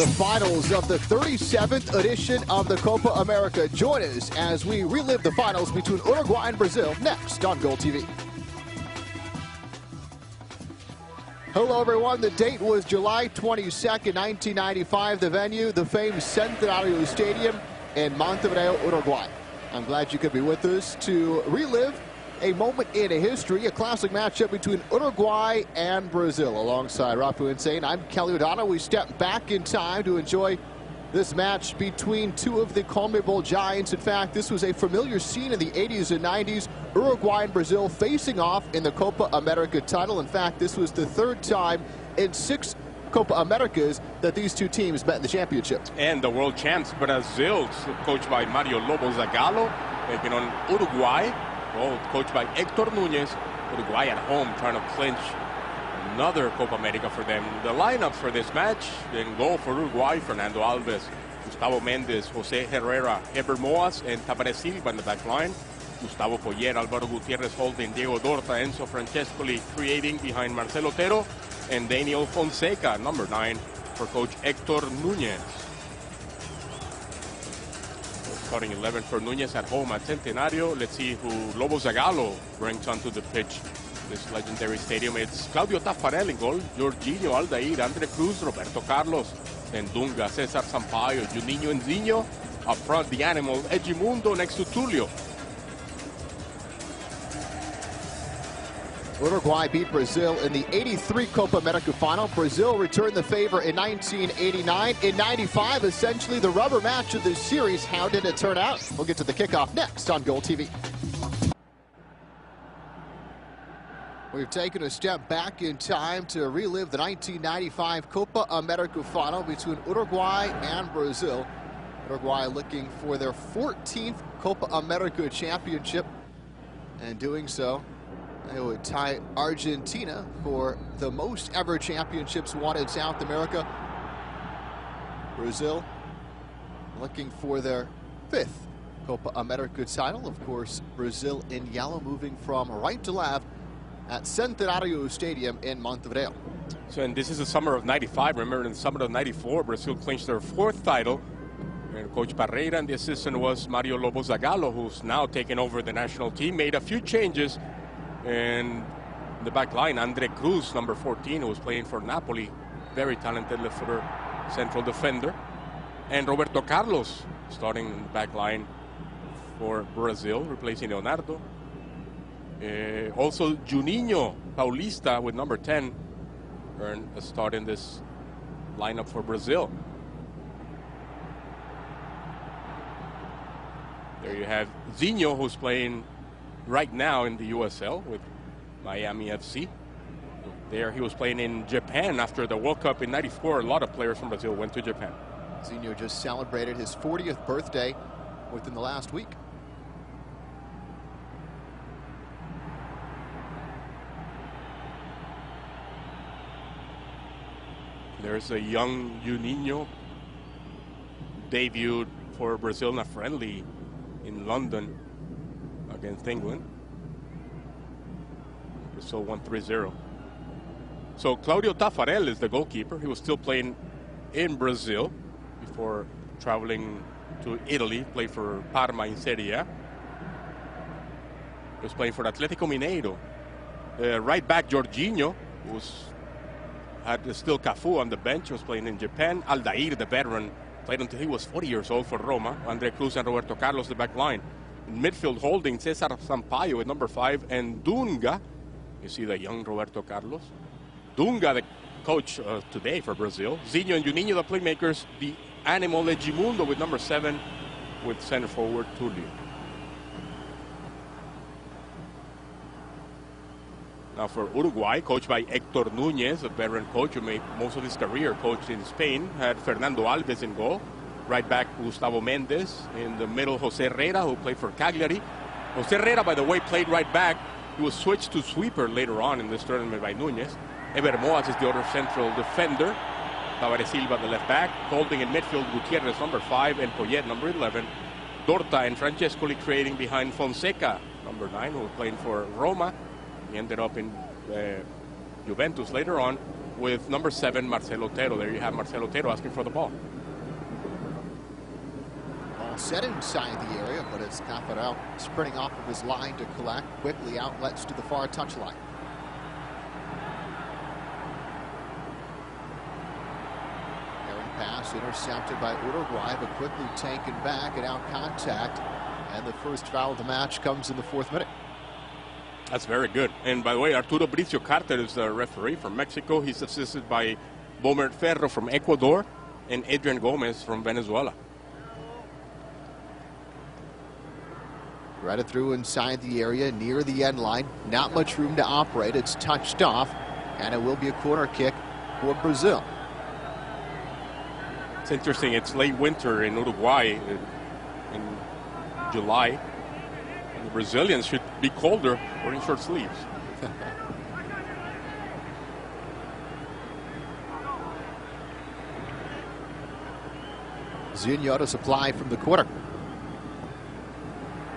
the finals of the 37th edition of the Copa America. Join us as we relive the finals between Uruguay and Brazil next on Gold TV. Hello, everyone. The date was July 22nd, 1995. The venue, the famed Centenario Stadium in Montevideo, Uruguay. I'm glad you could be with us to relive a moment in history, a classic matchup between Uruguay and Brazil. Alongside Rafu Insane, I'm Kelly O'Donnell. We step back in time to enjoy this match between two of the CONMEBOL giants. In fact, this was a familiar scene in the 80s and 90s. Uruguay and Brazil facing off in the Copa America title. In fact, this was the third time in 6 Copa Americas that these two teams met in the championship. And the world champs, Brazil, coached by Mario Lobo Zagallo, taking on Uruguay, coached by Héctor Núñez. Uruguay at home trying to clinch another Copa America for them. The lineup for this match: in goal for Uruguay, Fernando Alves, Gustavo Méndez, José Herrera, Eber Moas, and Tabaré Silva in the back line. Gustavo Poyer, Álvaro Gutiérrez holding, Diego Dorta, Enzo Francescoli creating behind Marcelo Otero, and Daniel Fonseca, number 9, for coach Héctor Núñez. Starting 11 for Núñez at home at Centenario. Let's see who Lobo Zagallo brings onto the pitch. This legendary stadium. It's Claudio Taffarel in goal, Jorginho, Aldair, Andre Cruz, Roberto Carlos, and Dunga, Cesar Sampaio, Juninho and Zinho. Up front, the animal, Edmundo next to Tulio. Uruguay beat Brazil in the 83 Copa America final. Brazil returned the favor in 1989. In 95, essentially the rubber match of this series. How did it turn out? We'll get to the kickoff next on Gold TV. We've taken a step back in time to relive the 1995 Copa America final between Uruguay and Brazil. Uruguay looking for their 14th Copa America championship, and doing so, they would tie Argentina for the most ever championships won in South America. Brazil looking for their 5th Copa America title. Of course, Brazil in yellow, moving from right to left at Centenario Stadium in Montevideo. So, and this is the summer of 95. Remember, in the summer of 94, Brazil clinched their 4th title. And Coach Barreira, and the assistant was Mario Lobo Zagallo, who's now taken over the national team. Made a few changes. And the back line, Andre Cruz, number 14, who was playing for Napoli. Very talented left-footer central defender. And Roberto Carlos starting in the back line for Brazil, replacing Leonardo. Also, Juninho Paulista with number 10 earned a start in this lineup for Brazil. There you have Zinho, who's playing right now in the USL with Miami FC. There he was playing in Japan after the World Cup in '94. A lot of players from Brazil went to Japan. Zinho just celebrated his 40th birthday within the last week. There's a young Juninho, debuted for Brazil in a friendly in London against England. Brazil won 3-0. So Claudio Taffarel is the goalkeeper. He was still playing in Brazil before traveling to Italy, played for Parma in Serie A. He was playing for Atletico Mineiro. Right back, Jorginho, who's had still Cafu on the bench, was playing in Japan. Aldair, the veteran, played until he was 40 years old for Roma. Andre Cruz and Roberto Carlos, the back line. In midfield holding, Cesar Sampaio with number 5, and Dunga. You see the young Roberto Carlos. Dunga, the coach today for Brazil. Zinho and Juninho, the playmakers. The animal Edmundo with number 7, with center forward Tulio. Now for Uruguay, coached by Héctor Núñez, a veteran coach who made most of his career coached in Spain, had Fernando Alves in goal. Right back, Gustavo Méndez. In the middle, José Herrera, who played for Cagliari. José Herrera, by the way, played right back. He was switched to sweeper later on in this tournament by Núñez. Eber Moas is the other central defender. Tabaré Silva, the left back. Holding in midfield, Gutiérrez, number 5, and Poyet, number 11. Dorta and Francescoli creating behind Fonseca, number 9, who was playing for Roma. He ended up in Juventus later on. with number 7, Marcelo Otero. There you have Marcelo Otero asking for the ball. Ball set inside the area, but it's Caparel sprinting off of his line to collect. Quickly outlets to the far touchline. Errant pass intercepted by Uruguay, but quickly taken back and out contact. And the first foul of the match comes in the 4th minute. That's very good. And by the way, Arturo Bricio Carter is the referee from Mexico. He's assisted by Bomer Ferro from Ecuador and Adrian Gomez from Venezuela. Threaded through inside the area near the end line. Not much room to operate. It's touched off, and it will be a corner kick for Brazil. It's interesting. It's late winter in Uruguay in July. And the Brazilians should be colder wearing short sleeves. Zinho to supply from the corner.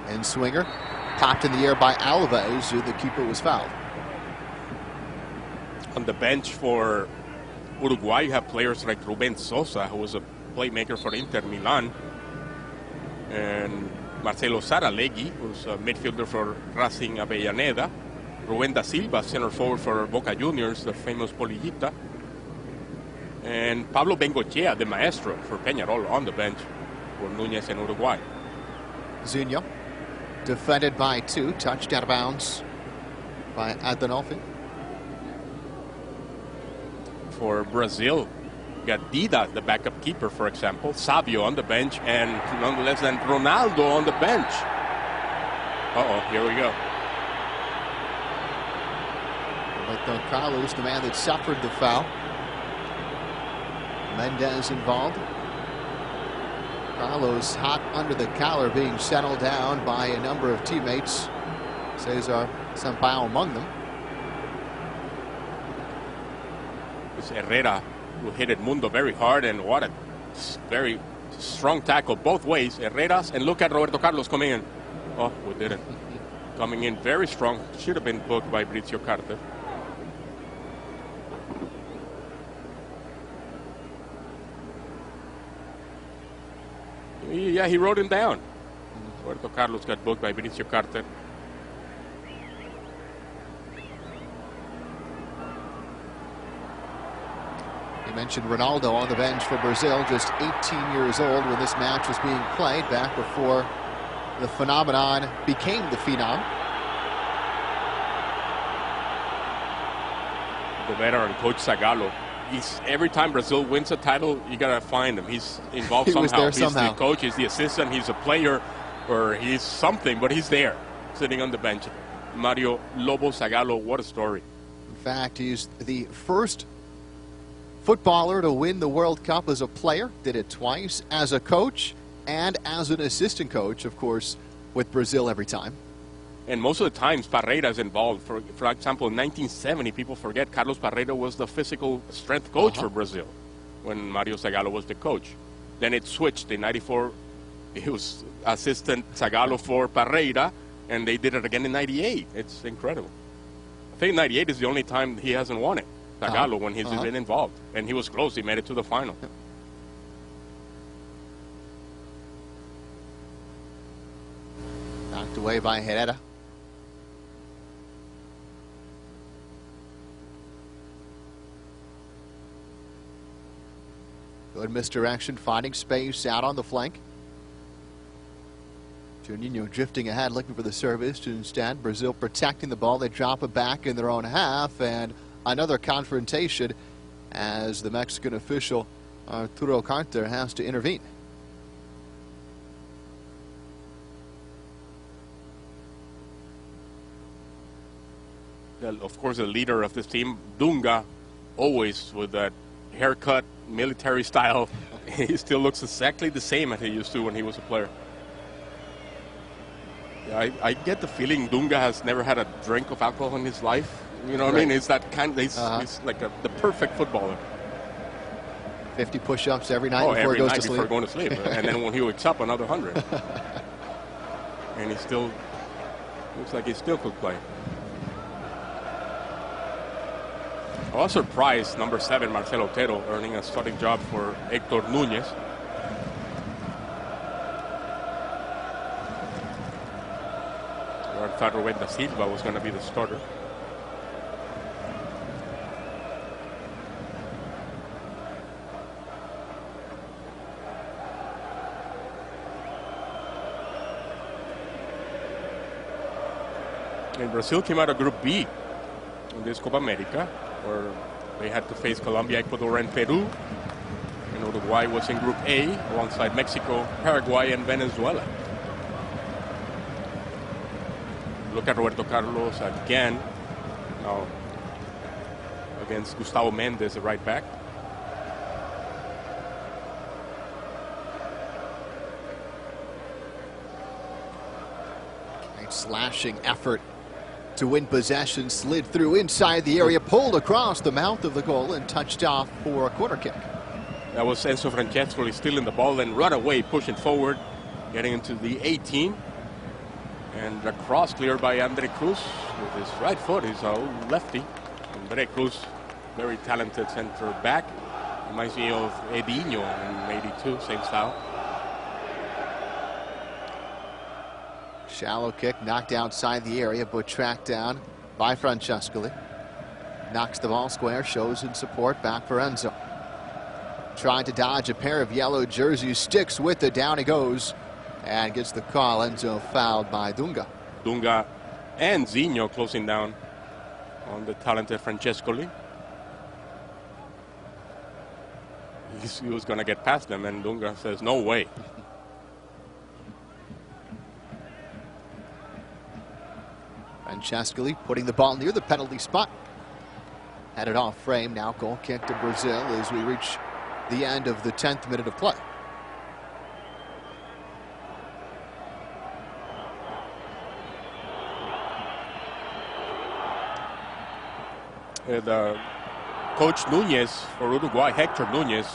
And swinger popped in the air by Alves, who the keeper was fouled. On the bench for Uruguay, you have players like Ruben Sosa, who was a playmaker for Inter Milan, and Marcelo Saralegui, who's a midfielder for Racing Avellaneda, Rubén da Silva, center forward for Boca Juniors, the famous Polillita, and Pablo Bengochea, the maestro for Peñarol, on the bench for Núñez in Uruguay. Zinho defended by 2, touched out of bounds by Adonolfi. For Brazil, you got Dida, the backup keeper, for example, Savio on the bench, and none less than Ronaldo on the bench. Here we go. Roberto Carlos, the man that suffered the foul. Mendez involved. Carlos hot under the collar, being settled down by a number of teammates. Cesar Sampaio among them. It's Herrera who hit Edmundo very hard, and what a very strong tackle both ways. Herrera's, and look at Roberto Carlos coming in. Oh, we didn't. Coming in very strong. Should have been booked by Bricio Carter. Yeah, he wrote him down. Roberto Carlos got booked by Bricio Carter. You mentioned Ronaldo on the bench for Brazil, just 18 years old when this match was being played, back before the phenomenon became the phenom. The veteran Coach Zagallo. Every time Brazil wins a title, you gotta find him. He's involved somehow. He's the coach, he's the assistant, he's a player, or he's something, but he's there, sitting on the bench. Mario Lobo Zagallo, what a story. In fact, he's the first footballer to win the World Cup as a player. Did it twice as a coach and as an assistant coach, of course, with Brazil every time. And most of the times, Parreira is involved. For example, in 1970, people forget Carlos Parreira was the physical strength coach for Brazil when Mario Zagallo was the coach. Then it switched. In 94, he was assistant Zagallo for Parreira, and they did it again in 98. It's incredible. I think 98 is the only time he hasn't won it, Zagallo, when he's been involved. And he was close. He made it to the final. Knocked away by Herrera. Good misdirection, finding space out on the flank. Juninho drifting ahead, looking for the service. Instead, Brazil protecting the ball. They drop it back in their own half, and another confrontation as the Mexican official Arturo Carter has to intervene. Of course, the leader of this team, Dunga, always with that haircut, military style. He still looks exactly the same as he used to when he was a player. Yeah, I get the feeling Dunga has never had a drink of alcohol in his life. You know what I mean? It's that kind. He's like the perfect footballer. 50 push-ups every night before he goes to sleep. Before going to sleep. And then when he wakes up, another 100. And he still looks like he still could play. I was surprised, number 7, Marcelo Otero, earning a starting job for Hector Núñez. I thought Rubén da Silva was going to be the starter. And Brazil came out of Group B in this Copa America, where they had to face Colombia, Ecuador, and Peru. And Uruguay was in Group A alongside Mexico, Paraguay, and Venezuela. Look at Roberto Carlos again, now against Gustavo Mendes, the right back. A slashing effort to win possession, slid through inside the area, pulled across the mouth of the goal, and touched off for a corner kick. That was Enzo Francescoli stealing the ball, then run away, pushing forward, getting into the 18. And a cross cleared by Andre Cruz with his right foot. He's a lefty. Andre Cruz, very talented center back. Reminds me of Edinho in '82, same style. Shallow kick knocked outside the area, but tracked down by Francescoli. Knocks the ball square, shows in support, back for Enzo. Trying to dodge a pair of yellow jerseys, sticks with it, down he goes. And gets the call. Enzo fouled by Dunga. Dunga and Zinho closing down on the talented Francescoli. He was going to get past them, and Dunga says, no way. Francescoli putting the ball near the penalty spot. Had it off frame. Now goal kick to Brazil as we reach the end of the 10th minute of play. Coach Núñez for Uruguay, Hector Núñez,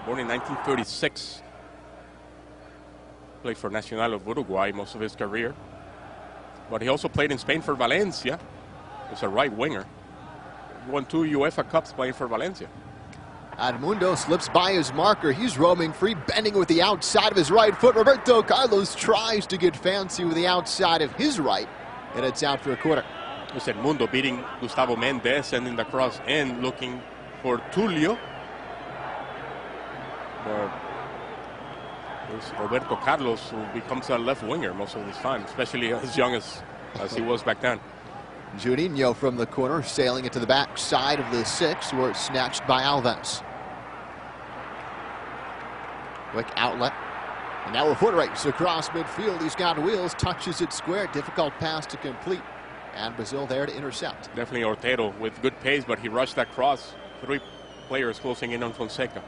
born in 1936. Played for Nacional of Uruguay most of his career. But he also played in Spain for Valencia. He's a right winger. He won 2 UEFA Cups playing for Valencia. Edmundo slips by his marker. He's roaming free, bending with the outside of his right foot. Roberto Carlos tries to get fancy with the outside of his right, and it's out for a corner. It's Edmundo beating Gustavo Mendes, sending the cross in, looking for Tulio. But it's Roberto Carlos, who becomes a left winger most of this time, especially as young as he was back then. Juninho from the corner, sailing it to the back side of the 6, where it's snatched by Alves. Quick outlet. And now a foot race across midfield. He's got wheels, touches it square. Difficult pass to complete. And Brazil there to intercept. Definitely Otero with good pace, but he rushed that cross. 3 players closing in on Fonseca.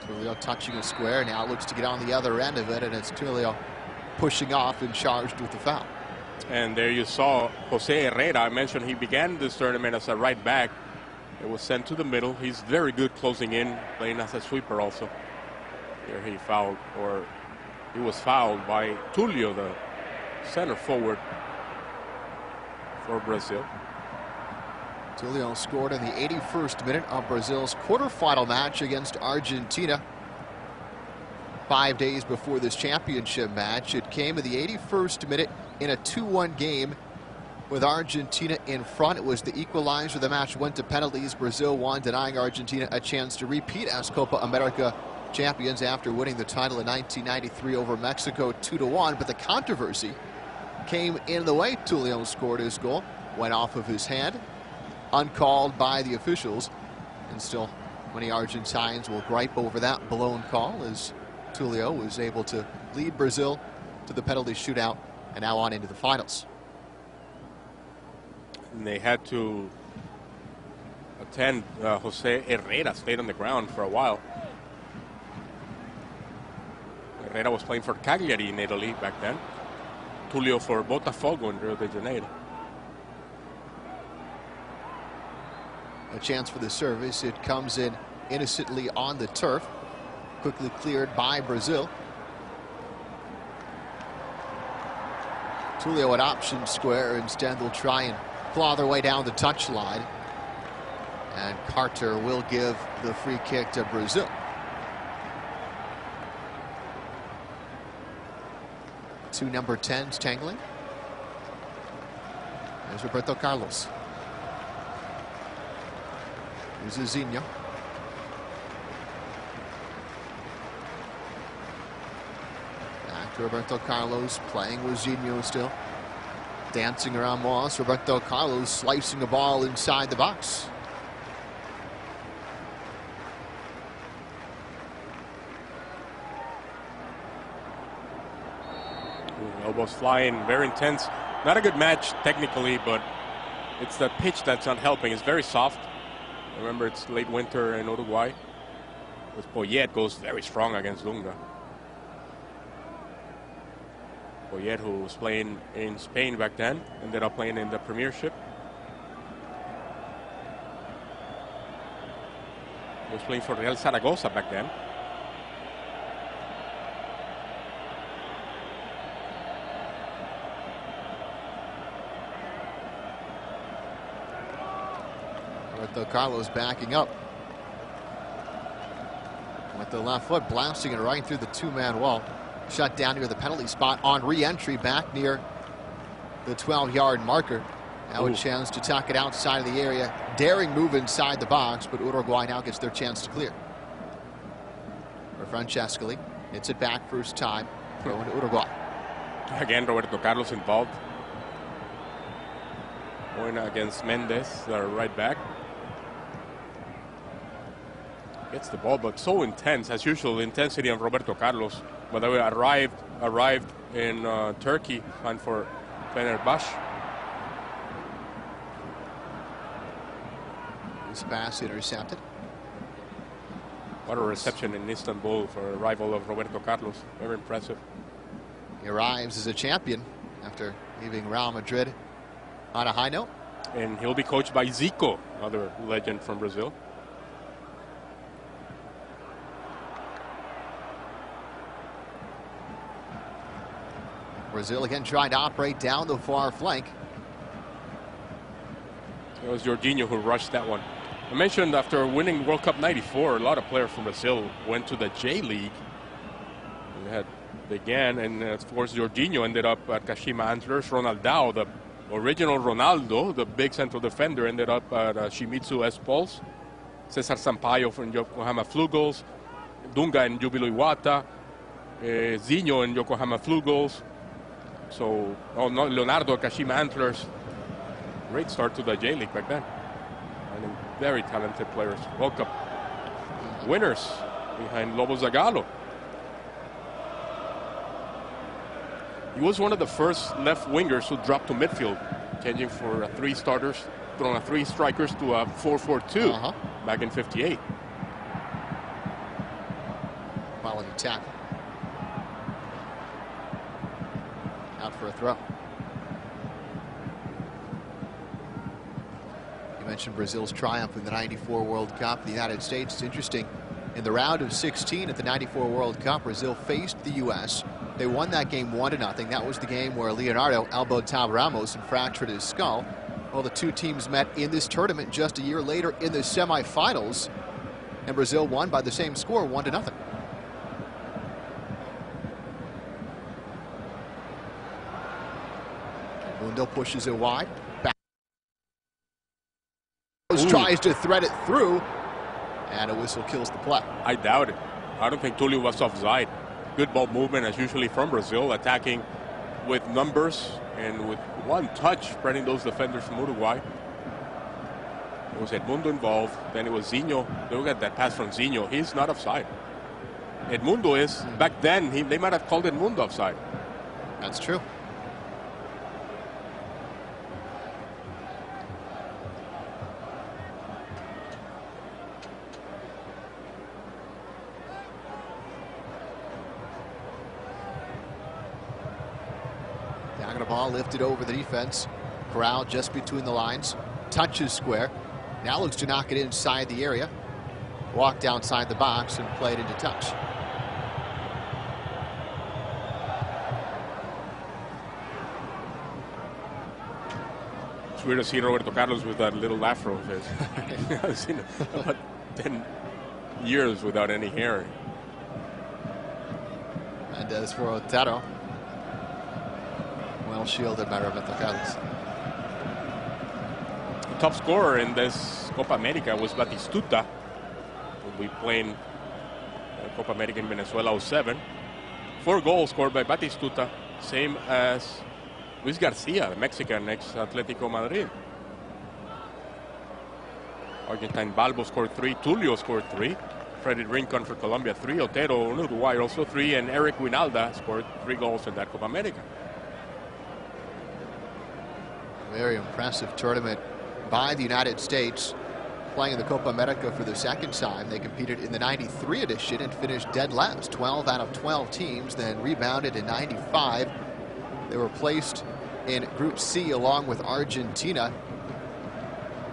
Tulio touching a square. Now looks to get on the other end of it, and it's Tulio pushing off and charged with the foul. And there you saw Jose Herrera. I mentioned he began this tournament as a right back. It was sent to the middle. He's very good closing in, playing as a sweeper also. Here he fouled, or he was fouled by Tulio, the center forward for Brazil. Tulio scored in the 81st minute of Brazil's quarterfinal match against Argentina. 5 days before this championship match, it came in the 81st minute in a 2-1 game with Argentina in front. It was the equalizer. The match went to penalties. Brazil won, denying Argentina a chance to repeat as Copa America champions after winning the title in 1993 over Mexico 2-1. But the controversy came in the way Tulio scored his goal. Went off of his hand, uncalled by the officials, and still many Argentines will gripe over that blown call, as Tulio was able to lead Brazil to the penalty shootout and now on into the finals. And they had to attend. Jose Herrera stayed on the ground for a while. Herrera was playing for Cagliari in Italy back then. Tulio for Botafogo in Rio de Janeiro. A chance for the service. It comes in innocently on the turf. Quickly cleared by Brazil. Tulio at option square. Instead, they'll try and claw their way down the touchline. And Carter will give the free kick to Brazil. Two number 10s tangling. There's Roberto Carlos. Here's Zinho. Back to Roberto Carlos, playing with Zinho still. Dancing around Moss. Roberto Carlos slicing the ball inside the box. Elbows flying, very intense. Not a good match technically, but it's the pitch that's not helping. It's very soft. Remember, it's late winter in Uruguay. With Poyet goes very strong against Dunga. Poyet, who was playing in Spain back then, ended up playing in the Premiership. He was playing for Real Zaragoza back then. Roberto Carlos backing up with the left foot, blasting it right through the two-man wall. Shut down near the penalty spot on re-entry back near the 12-yard marker. Now a chance to tuck it outside of the area. Daring move inside the box, but Uruguay now gets their chance to clear. For Francescoli, hits it back first time. Throw into Uruguay. Again, Roberto Carlos involved. Going against Mendes, right back. Gets the ball, but so intense, as usual, the intensity of Roberto Carlos. By the way, arrived in Turkey, and for Fenerbahce. This pass intercepted. What a reception in Istanbul for a rival of Roberto Carlos. Very impressive. He arrives as a champion after leaving Real Madrid on a high note. And he'll be coached by Zico, another legend from Brazil. Brazil again trying to operate down the far flank. It was Jorginho who rushed that one. I mentioned after winning World Cup '94, a lot of players from Brazil went to the J League. We had began, and of course Jorginho ended up at Kashima Antlers. Ronaldao, the original Ronaldo, the big central defender, ended up at Shimizu S-Pulse. Cesar Sampaio from Yokohama Flugels. Dunga and Júbilo Iwata. Zinho and Yokohama Flugels. So, Leonardo at Kashima Antlers. Great start to the J League back then. And very talented players. World Cup winners behind Lobo Zagallo. He was one of the first left wingers who dropped to midfield, changing for three starters, from a three strikers to a 4-4-2 back in '58. Quality tackle. Out for a throw. You mentioned Brazil's triumph in the '94 World Cup. The United States, it's interesting. In the round of 16 at the '94 World Cup, Brazil faced the U.S. They won that game 1-0. That was the game where Leonardo elbowed Tab Ramos and fractured his skull. Well, the two teams met in this tournament just a year later in the semifinals, and Brazil won by the same score, 1-0. Mundo pushes it wide. Back. Tries to thread it through, and a whistle kills the play. I doubt it. I don't think Tulio was offside. Good ball movement as usually from Brazil, attacking with numbers and with one touch, spreading those defenders from Uruguay. It was Edmundo involved, then it was Zinho. Look at that pass from Zinho. He's not offside. Edmundo is. Back then, they might have called Edmundo offside. That's true. Ball lifted over the defense. Corral just between the lines. Touches square. Now looks to knock it inside the area. Walked outside the box and played into touch. It's weird to see Roberto Carlos with that little afro of his. I've seen it about 10 years without any hair. And as for Otero, well shielded by Roberto Carlos. The top scorer in this Copa America was Batistuta. We playing Copa America in Venezuela 07. 4 goals scored by Batistuta, same as Luis Garcia, the Mexican ex-Atletico Madrid. Argentine Balbo scored 3, Tulio scored 3, Freddy Rincon for Colombia 3, Otero in Uruguay also 3, and Eric Winalda scored 3 goals in that Copa America. Very impressive tournament by the United States, playing the Copa America for the second time. They competed in the 93 edition and finished dead last, 12 out of 12 teams, then rebounded in 95. They were placed in Group C along with Argentina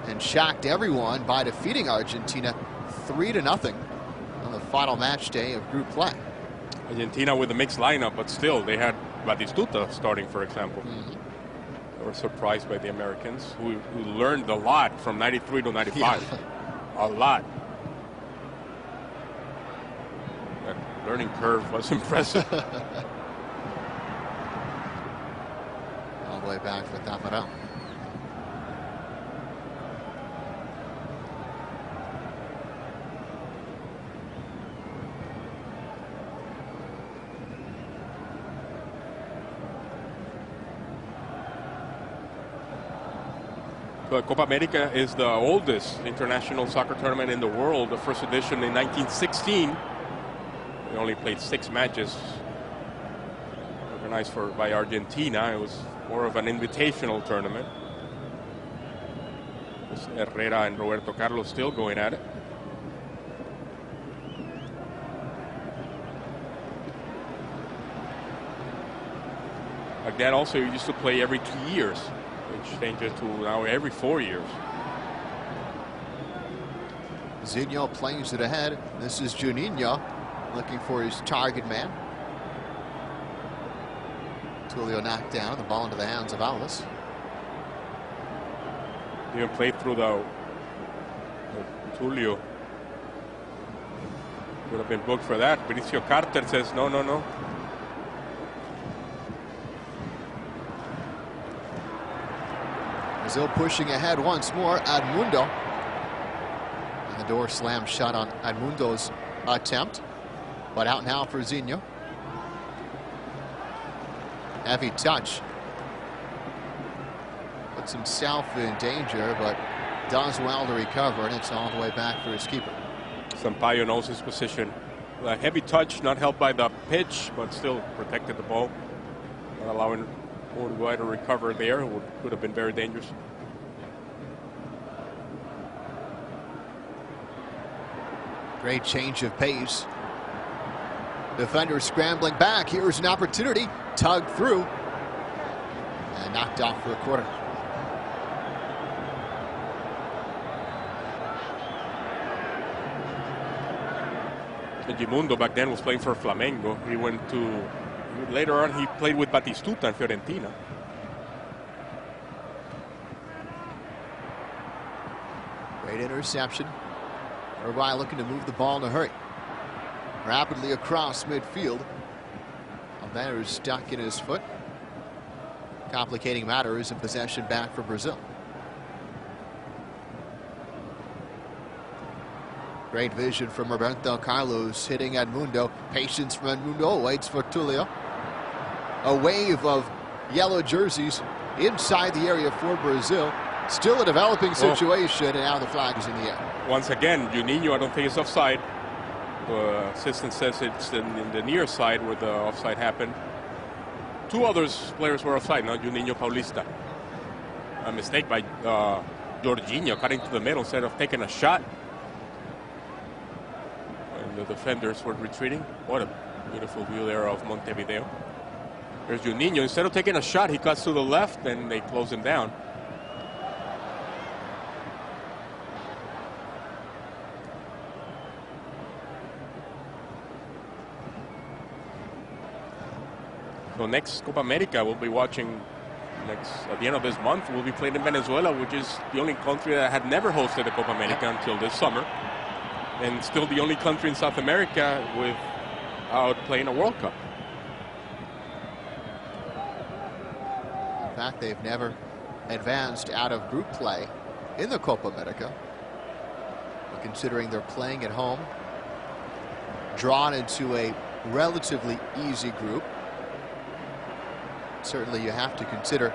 and shocked everyone by defeating Argentina 3-0 on the final match day of group play. Argentina with a mixed lineup, but still they had Batistuta starting, for example. They were surprised by the Americans, who learned a lot from 93 to 95. Yeah. A lot. That learning curve was impressive. All the way back for Tafarel. But Copa America is the oldest international soccer tournament in the world. The first edition in 1916. We only played 6 matches. Organized by Argentina. It was more of an invitational tournament. Herrera and Roberto Carlos still going at it. Like that also used to play every 2 years. Which changes to now every 4 years. Zinho plays it ahead. This is Juninho looking for his target man. Tulio knocked down the ball into the hands of Alves. Even played through the Tulio. Would have been booked for that. Benicio Carter says no, no, no. Brazil pushing ahead once more. Edmundo. And the door slammed shut on Edmundo's attempt. But out now for Zinho. Heavy touch. Puts himself in danger, but does well to recover, and it's all the way back for his keeper. Sampaio knows his position. A heavy touch, not helped by the pitch, but still protected the ball. Not allowing Uruguay to recover there. Would have been very dangerous. Great change of pace. Defender scrambling back. Here's an opportunity. Tugged through. And knocked off for a corner. Edmundo back then was playing for Flamengo. He went to... Later on, he played with Batistuta and Fiorentina. Great interception. Uruguay looking to move the ball in a hurry. Rapidly across midfield. Alvaro is stuck in his foot. Complicating matters and possession back for Brazil. Great vision from Roberto Carlos hitting Edmundo. Patience from Edmundo. Waits for Tulio. A wave of yellow jerseys inside the area for Brazil. Still a developing situation, and now the flag is in the air. Once again, Juninho, I don't think is offside. The assistant says it's in the near side where the offside happened. 2 other players were offside, not Juninho Paulista. A mistake by Jorginho cutting to the middle instead of taking a shot. And the defenders were retreating. What a beautiful view there of Montevideo. There's Juninho. Instead of taking a shot, he cuts to the left, and they close him down. So next Copa America, we'll be watching At the end of this month, we'll be playing in Venezuela, which is the only country that had never hosted the Copa America until this summer, and still the only country in South America without playing a World Cup. In fact, they've never advanced out of group play in the Copa America. But considering they're playing at home, drawn into a relatively easy group, certainly you have to consider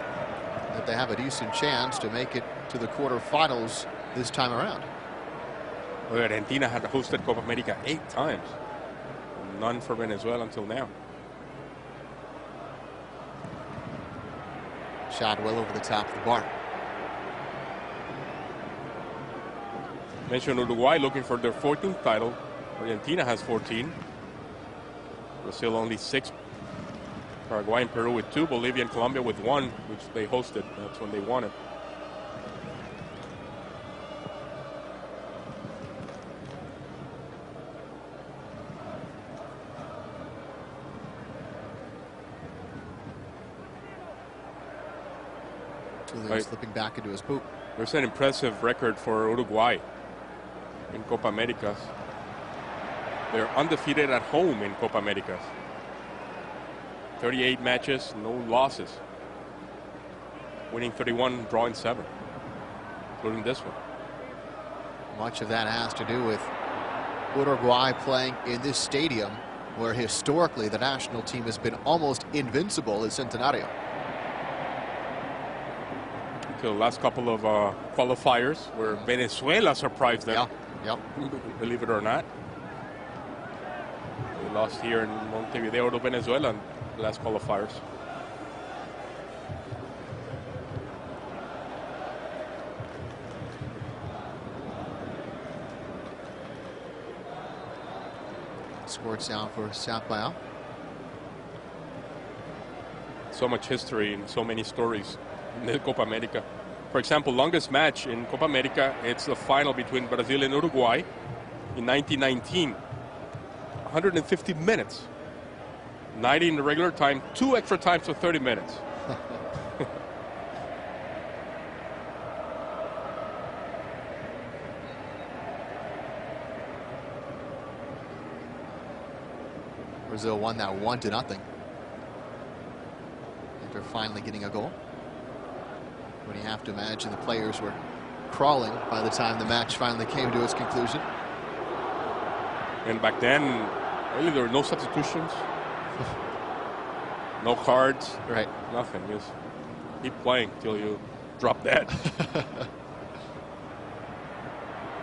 that they have a decent chance to make it to the quarterfinals this time around. Well, Argentina had hosted Copa America 8 times. None for Venezuela until now. Shot well over the top of the bar. Mentioned Uruguay looking for their 14th title. Argentina has 14. Brazil only 6. Paraguay and Peru with 2. Bolivia and Colombia with 1, which they hosted. That's when they won it. Slipping back into his boot. There's an impressive record for Uruguay in Copa Americas. They're undefeated at home in Copa Americas. 38 matches, no losses. Winning 31, drawing 7, including this one. Much of that has to do with Uruguay playing in this stadium where historically the national team has been almost invincible at Centenario. The last couple of qualifiers where Venezuela surprised them. Yeah. Believe it or not. They lost here in Montevideo to Venezuela in the last qualifiers. Scored sound for South Bayou. So much history and so many stories in the Copa America. For example, longest match in Copa America, it's the final between Brazil and Uruguay in 1919. 150 minutes. 90 in the regular time, 2 extra times for 30 minutes. Brazil won that 1-0 after finally getting a goal. When you have to imagine the players were crawling by the time the match finally came to its conclusion. And back then, really, there were no substitutions, no cards, right? Nothing. Just keep playing till you drop dead.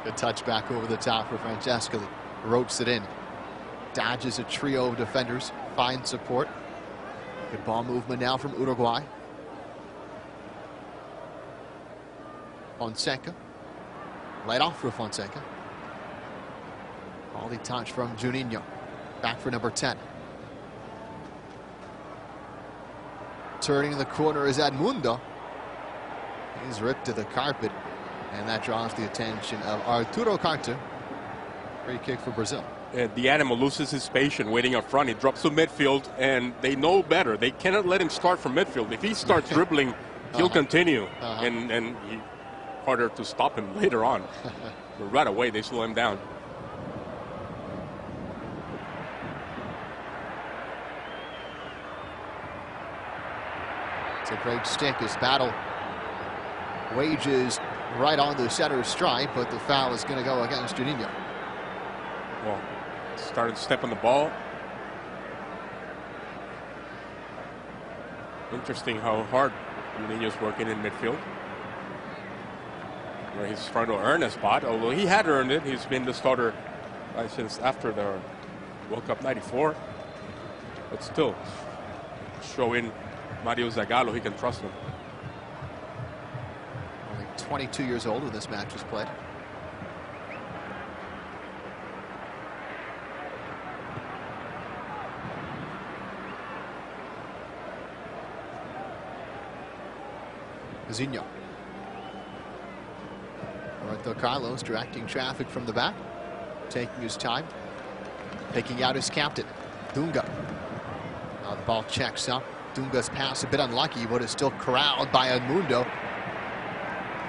Good touch back over the top for Francescoli. Ropes it in. Dodges a trio of defenders. Finds support. Good ball movement now from Uruguay. Fonseca. Right off for Fonseca. Quality touch from Juninho. Back for number 10. Turning the corner is Edmundo. He's ripped to the carpet. And that draws the attention of Arturo Carter. Free kick for Brazil. The animal loses his patience waiting up front. He drops to midfield, and they know better. They cannot let him start from midfield. If he starts dribbling, he'll continue. And harder to stop him later on. But right away, they slow him down. It's a great stick. His battle wages right on the center stripe, but the foul is going to go against Juninho. Well, started to step on the ball. Interesting how hard Juninho's working in midfield, where he's trying to earn a spot, although he had earned it. He's been the starter since after the World Cup '94. But still, showing Mario Zagallo he can trust him. Only 22 years old when this match was played. Zinho. Roberto Carlos directing traffic from the back, taking his time, picking out his captain, Dunga. Now the ball checks up Dunga's pass a bit unlucky, but is still corralled by Edmundo.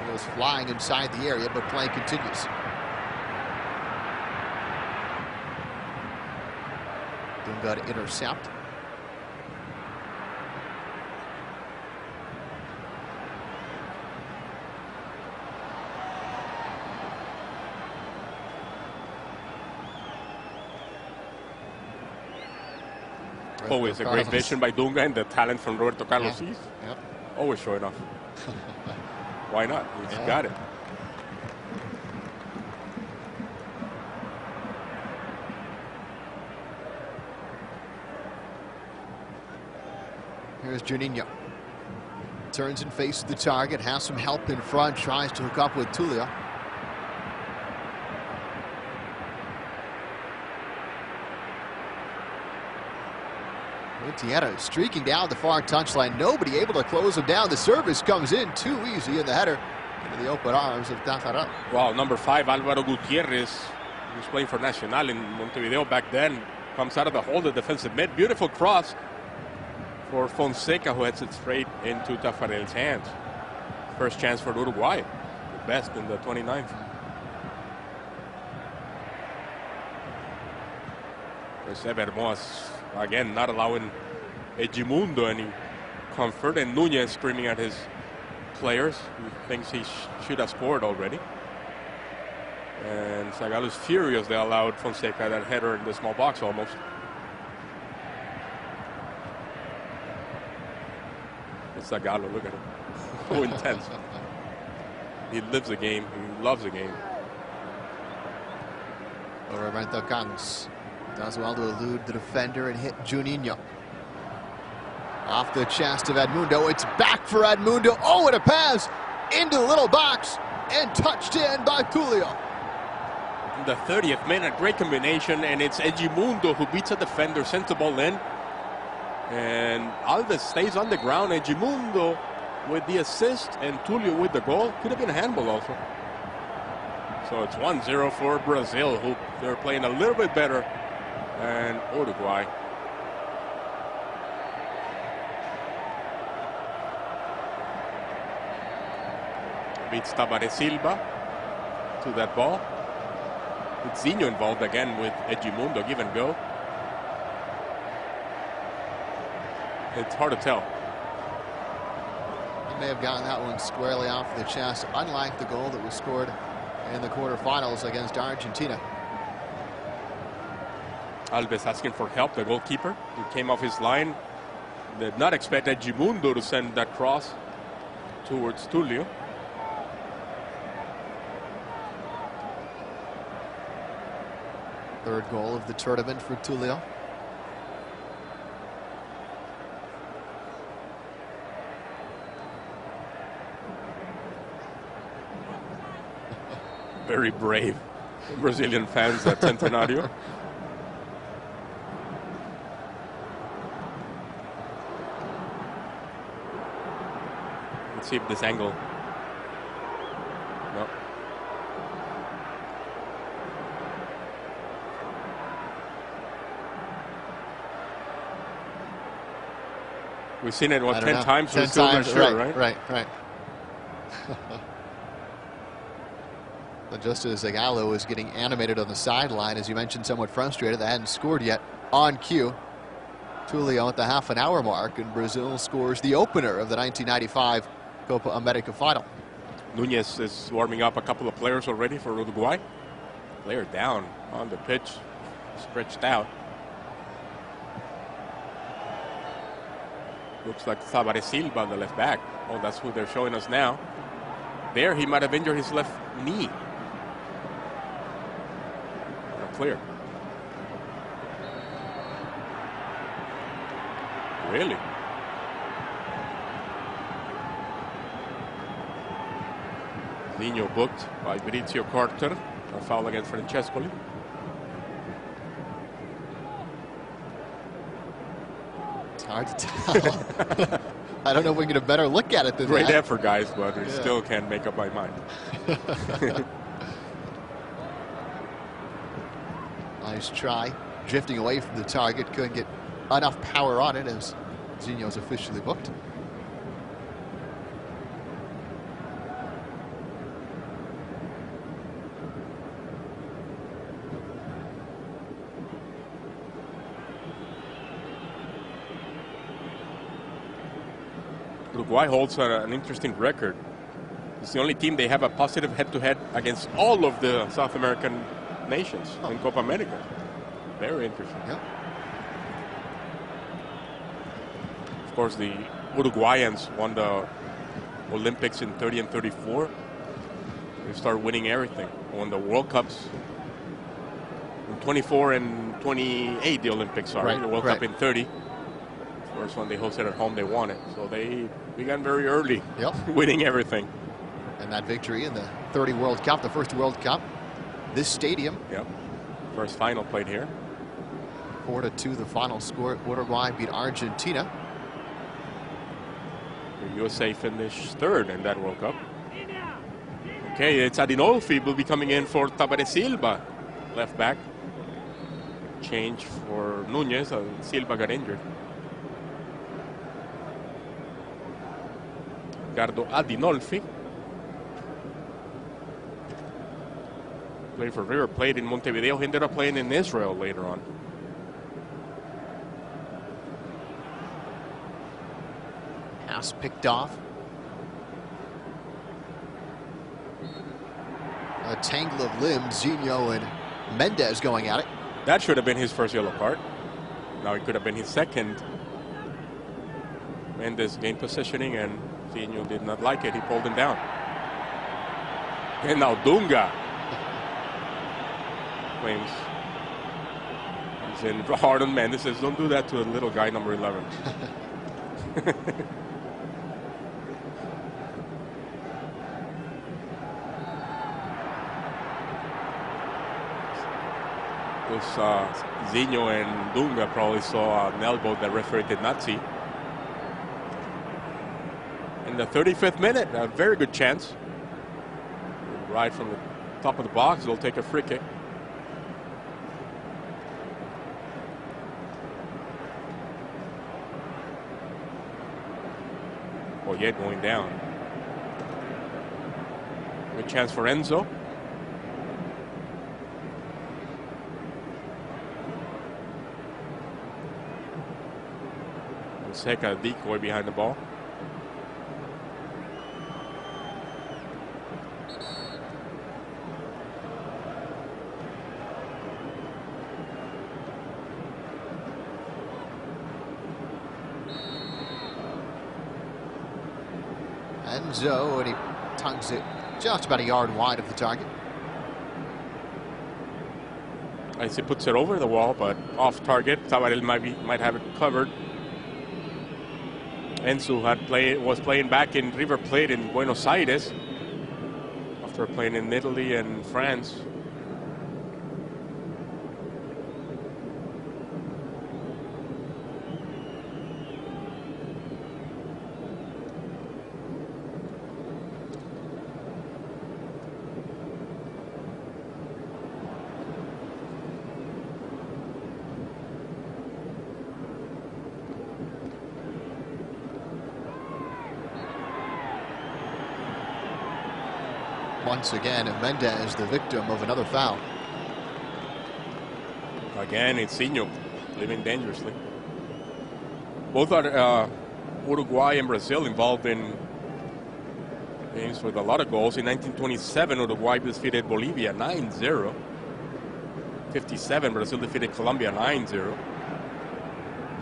He was flying inside the area, but play continues. Dunga to intercept. Always a great vision by Dunga and the talent from Roberto Carlos. Yeah. Yep. Always showing off. Why not? He's got it. Here's Juninho. Turns and faces the target, has some help in front, tries to hook up with Tulio. Tieta streaking down the far touchline. Nobody able to close him down. The service comes in too easy, and the header into the open arms of Tafarel. Wow, number 5, Alvaro Gutierrez, who was playing for Nacional in Montevideo back then, comes out of the hole, the defensive mid. Beautiful cross for Fonseca, who heads it straight into Tafarel's hands. First chance for Uruguay, the best in the 29th. Jose Bermos, again, not allowing Edmundo any comfort, and Núñez screaming at his players, who thinks he should have scored already. And Zagallo's furious they allowed Fonseca that header in the small box almost. It's Zagallo, look at him. So intense. He lives the game, he loves the game. Roberto Carlos does well to elude the defender and hit Juninho. Off the chest of Edmundo. It's back for Edmundo. Oh, and a pass into the little box and touched in by Tulio. In the 30th minute, great combination, and it's Edmundo who beats a defender, sends the ball in. And Alves stays on the ground. Edmundo with the assist and Tulio with the goal. Could have been a handball also. So it's 1-0 for Brazil, who they're playing a little bit better than Uruguay. Beats Tabaré Silva to that ball. It's Zinho involved again with Edmundo, give and go. It's hard to tell. He may have gotten that one squarely off the chest, unlike the goal that was scored in the quarterfinals against Argentina. Alves asking for help, the goalkeeper. He came off his line. Did not expect Edmundo to send that cross towards Tulio. Third goal of the tournament for Tulio. Very brave Brazilian fans at Centenario. Let's see if this angle. No. We've seen it, what, 10 times? We're still not sure, right? Right. But just as Zagallo was getting animated on the sideline, as you mentioned, somewhat frustrated, they hadn't scored yet on cue. Tulio at the half-an-hour mark, and Brazil scores the opener of the 1995 Copa America final. Núñez is warming up a couple of players already for Uruguay. Player down on the pitch, stretched out. Looks like Tabaré Silva, the left back. Oh, that's who they're showing us now. There, he might have injured his left knee. Not clear. Really? Zinho booked by Maurizio Carter. A foul against Francescoli. It's hard to tell. I don't know if we can get a better look at it than Great that. effort, guys, but I still can't make up my mind. Nice try. Drifting away from the target. Couldn't get enough power on it as Zinho's officially booked. Uruguay holds an interesting record. It's the only team they have a positive head-to-head against all of the South American nations in Copa America. Very interesting. Yep. Of course, the Uruguayans won the Olympics in 30 and 34. They started winning everything. Won the World Cups in 24 and 28, the Olympics are. Right, The World right. Cup in 30. First one they hosted at home, they won it. So they began very early, winning everything. And that victory in the 30 World Cup, the first World Cup, this stadium. Yep. First final played here. 4-2 the final score. Uruguay beat Argentina. The USA finished third in that World Cup. Okay, it's Adinolfi will be coming in for Tabaré Silva, left back. Change for Nunez. Silva got injured. Ricardo Adinolfi. Played for River Plate in Montevideo. He ended up playing in Israel later on. Pass picked off. A tangle of limbs. Zinho and Mendez going at it. That should have been his first yellow card. Now it could have been his second. Mendez gained positioning and Zinho did not like it. He pulled him down. And now Dunga claims he's in hard on Mendez. Says, don't do that to a little guy, number 11. Zinho and Dunga probably saw an elbow that referee did not see. In the 35th minute, a very good chance. Right from the top of the box, they'll take a free kick. Yet going down. Good chance for Enzo. Seca decoy behind the ball. Enzo, and he tugs it just about a yard wide of the target. As he puts it over the wall, but off target. Tabaré might have it covered. Enzo was playing back in River Plate in Buenos Aires after playing in Italy and France. Once again, Mendez the victim of another foul. Again, it's Zinho living dangerously. Both are Uruguay and Brazil involved in games with a lot of goals. In 1927, Uruguay defeated Bolivia 9-0. 57, Brazil defeated Colombia 9-0.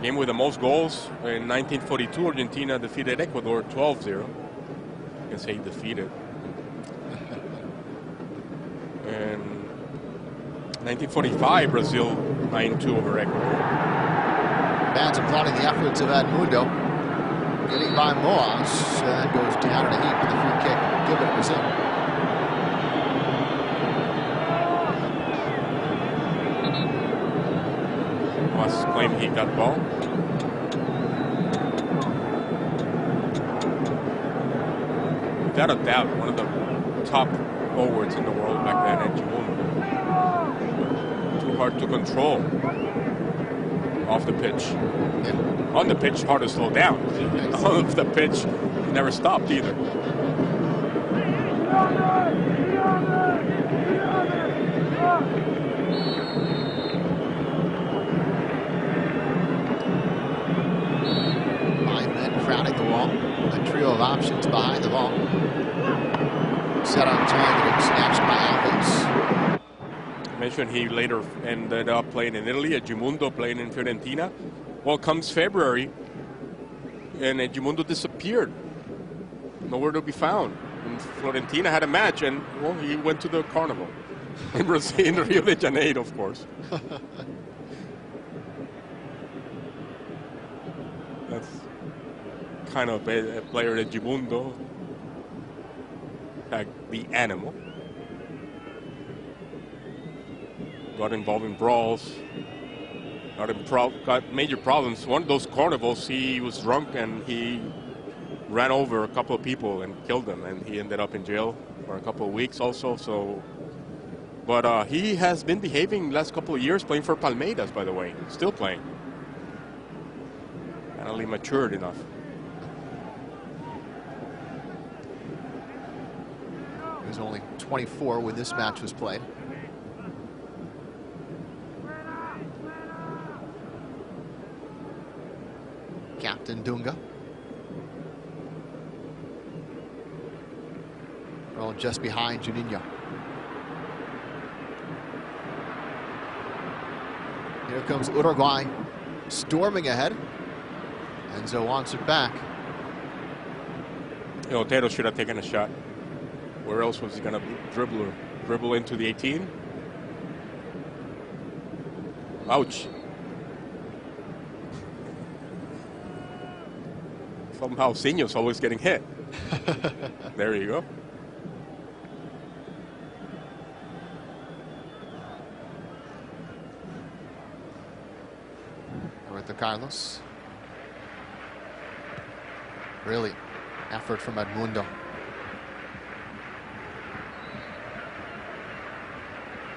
Game with the most goals in 1942, Argentina defeated Ecuador 12-0. You can say defeated. And 1945, Brazil 9-2 over Ecuador. Fans applauding the efforts of Edmundo. Getting by Moas. Goes down in a heap with a free kick. Given to Brazil. Moas claimed he got the ball. Without a doubt, one of the top forwards in the world back then at Too hard to control off the pitch. Yeah. On the pitch, hard to slow down. Nice. Off the pitch, he never stopped either. Crowding the wall. A trio of options behind the ball. Set on target and snatched by Alves. I mentioned he later ended up playing in Italy. Edmundo playing in Fiorentina. Well, comes February, and Edmundo disappeared. Nowhere to be found. And Fiorentina had a match, and well, he went to the carnival in Brazil, in Rio de Janeiro, of course. That's kind of a player at Edmundo, like the animal. Got involved in brawls, got major problems. One of those carnivals, he was drunk and he ran over a couple of people and killed them, and he ended up in jail for a couple of weeks also. So, but he has been behaving last couple of years, playing for Palmeiras, by the way, still playing. Finally matured enough. He was only 24 when this match was played. Captain Dunga. Well, just behind Juninho. Here comes Uruguay, storming ahead. Enzo wants it back. Otero should have taken a shot. Where else was he going to dribble into the 18? Ouch. Somehow Sinho's always getting hit. There you go. Roberto Carlos. Really, effort from Edmundo.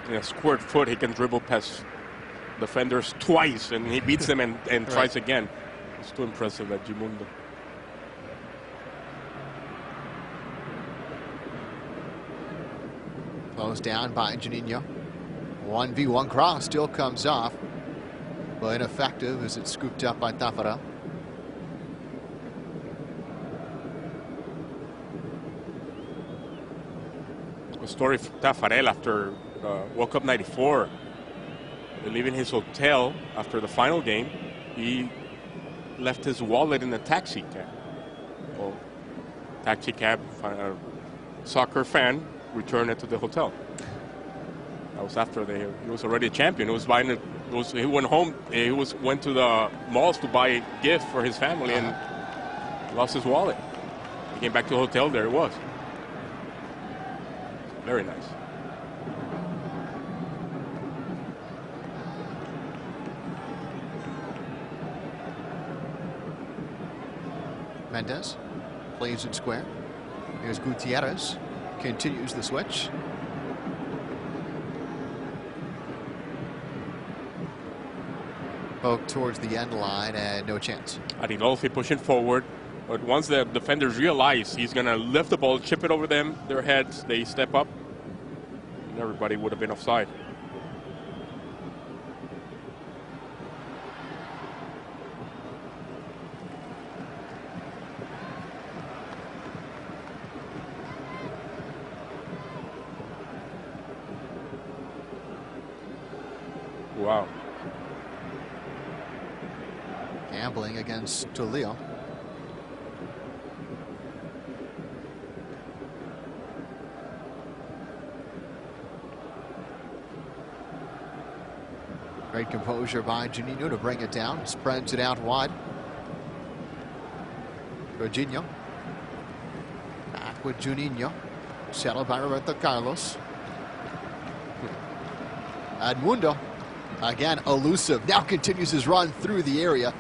In a squirt foot, he can dribble past defenders twice, and he beats them and right. Tries again. It's too impressive at Edmundo. Closed down by Juninho. 1v1 cross still comes off, but ineffective as it's scooped up by Taffarel. A story for Taffarel after World Cup '94. Leaving his hotel after the final game, he left his wallet in the taxi cab. Well, taxi cab, soccer fan, returned it to the hotel. That was after he was already a champion. He was buying he went home. He went to the malls to buy a gift for his family and lost his wallet. He came back to the hotel. There it was. Very nice. Mendes plays it square. Here's Gutierrez. Continues the switch. Poke towards the end line and no chance. Arinolfi pushing forward. But once the defenders realize he's going to lift the ball, chip it over their heads, they step up, and everybody would have been offside. Wow. Gambling against Tulio. Great composure by Juninho to bring it down. Spreads it out wide. Jorginho. Back with Juninho. Settled by Roberto Carlos. Edmundo. Again, elusive. Now continues his run through the area.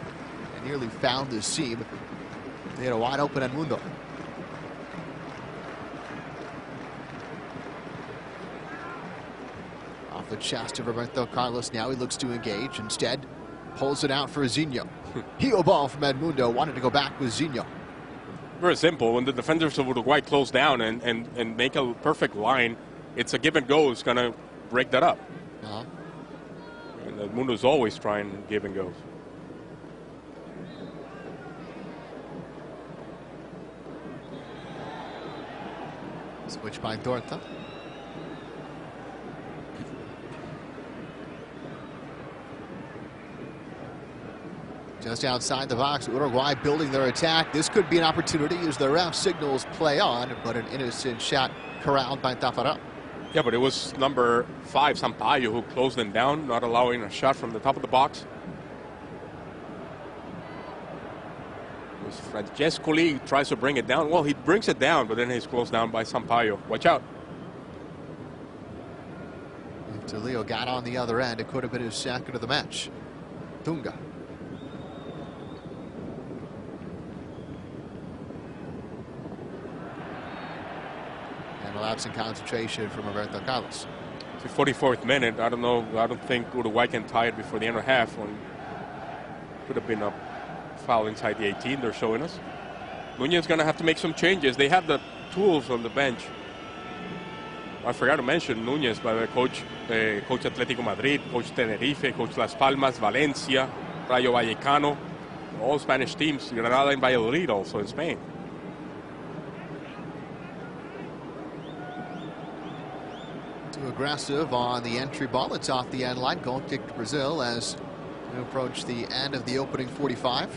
And nearly found the seam. They had a wide open Edmundo. Off the chest of Roberto Carlos. Now he looks to engage. Instead, Pulls it out for Zinho. Heel ball from Edmundo. Wanted to go back with Zinho. Very simple. When the defenders of Uruguay close down and make a perfect line, it's a give and go. It's going to break that up. And Edmundo's always trying give and goes. Switch by Dorta. Just outside the box, Uruguay building their attack. This could be an opportunity as the ref signals play on, but an innocent shot corralled by Taffarel. Yeah, but it was number 5, Sampaio, who closed them down, not allowing a shot from the top of the box. It was Francescoli tries to bring it down. Well, he brings it down, but then he's closed down by Sampaio. Watch out. If DeLeo got on the other end, it could have been his second of the match. Tunga. Lapse in concentration from Roberto Carlos. It's the 44th minute. I don't know. I don't think Uruguay can tie it before the end of half. When could have been a foul inside the 18. They're showing us. Nunez is going to have to make some changes. They have the tools on the bench. I forgot to mention Nunez, by the way, coach Atlético Madrid, coach Tenerife, coach Las Palmas, Valencia, Rayo Vallecano, all Spanish teams. Granada and Valladolid also in Spain. Too aggressive on the entry ball. It's off the end line. Goal kick to Brazil as we approach the end of the opening 45.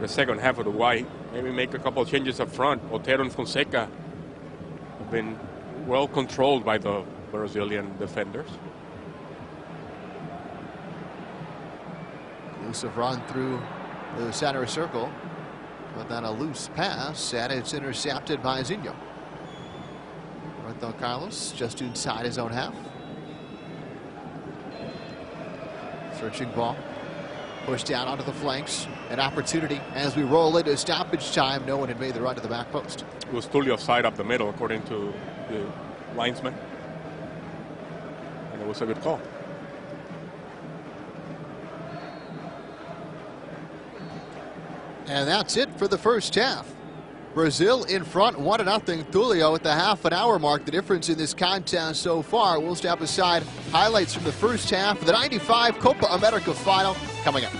The second half of Uruguay, maybe make a couple of changes up front. Otero and Fonseca have been well controlled by the Brazilian defenders. Elusive run through the center circle, but then a loose pass, and it's intercepted by Zinho. Roberto Carlos just inside his own half. Searching ball. Pushed down onto the flanks. An opportunity as we roll into stoppage time. No one had made the run to the back post. It was Tulio side up the middle, according to the linesman. And it was a good call. And that's it for the first half. Brazil in front, 1-0. Tulio at the half-an-hour mark. The difference in this contest so far. We'll step aside. Highlights from the first half of the '95 Copa America final coming up.